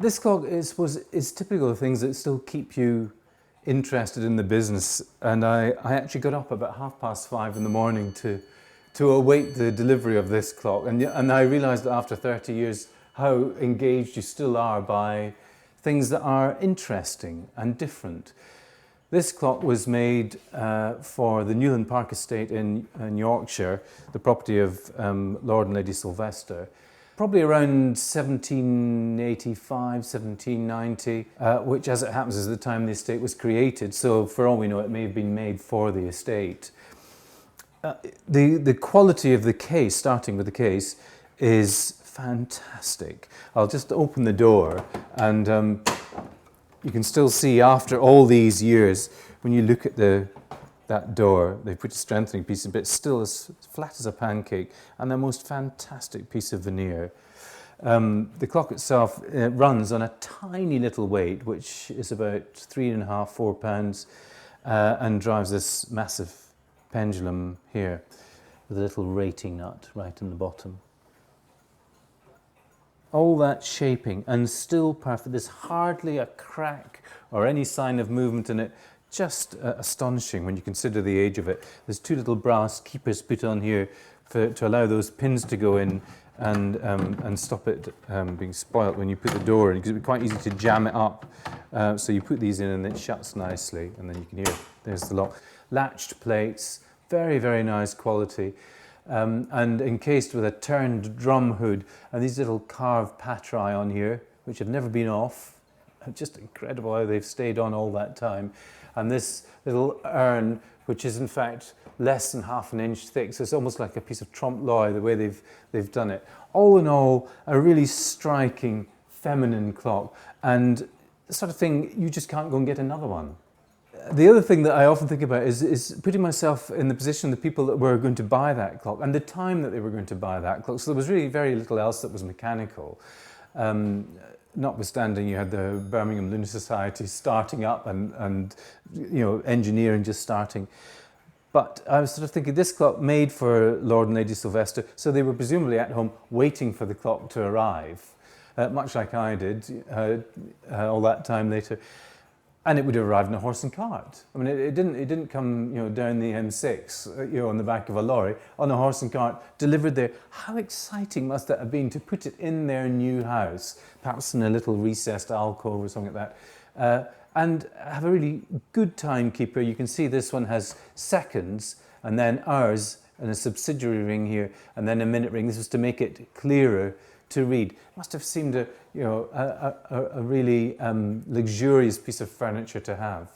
This clock is typical of things that still keep you interested in the business, and I actually got up about 5:30 in the morning to await the delivery of this clock, and I realised that after 30 years how engaged you still are by things that are interesting and different. This clock was made for the Newland Park Estate in Yorkshire, the property of Lord and Lady Silvester, probably around 1785, 1790, which, as it happens, is the time the estate was created. So for all we know, it may have been made for the estate. The quality of the case, starting with the case, is fantastic. I'll just open the door, and you can still see after all these years, when you look at that door, they put a strengthening piece, but it's still as flat as a pancake, and the most fantastic piece of veneer. The clock itself runs on a tiny little weight, which is about 3.5, 4 pounds, and drives this massive pendulum here with a little rating nut right in the bottom. All that shaping and still perfect. There's hardly a crack or any sign of movement in it. Just astonishing when you consider the age of it. There's 2 little brass keepers put on here to allow those pins to go in and stop it being spoilt when you put the door in, because it would be quite easy to jam it up. So you put these in and it shuts nicely, and then you can hear, there's the lock. Latched plates, very, very nice quality. And encased with a turned drum hood, and these little carved patri on here, which have never been off. Just incredible how they've stayed on all that time. And this little urn, which is in fact less than 1/2 inch thick, so it's almost like a piece of trompe l'oeil the way they've done it. All in all, a really striking feminine clock, and the sort of thing you just can't go and get another one. The other thing that I often think about is putting myself in the position of the people that were going to buy that clock and the time that they were going to buy that clock. So there was really very little else that was mechanical. Notwithstanding, you had the Birmingham Lunar Society starting up and engineering just starting. But I was sort of thinking, this clock made for Lord and Lady Silvester, so they were presumably at home waiting for the clock to arrive, much like I did all that time later. And it would have arrived in a horse and cart. I mean, it didn't come, down the M6, on the back of a lorry, on a horse and cart, delivered there. How exciting must that have been to put it in their new house, perhaps in a little recessed alcove or something like that, and have a really good timekeeper. You can see this one has seconds, and then hours, and a subsidiary ring here, and then a minute ring. This was to make it clearer to read. It must have seemed a really luxurious piece of furniture to have.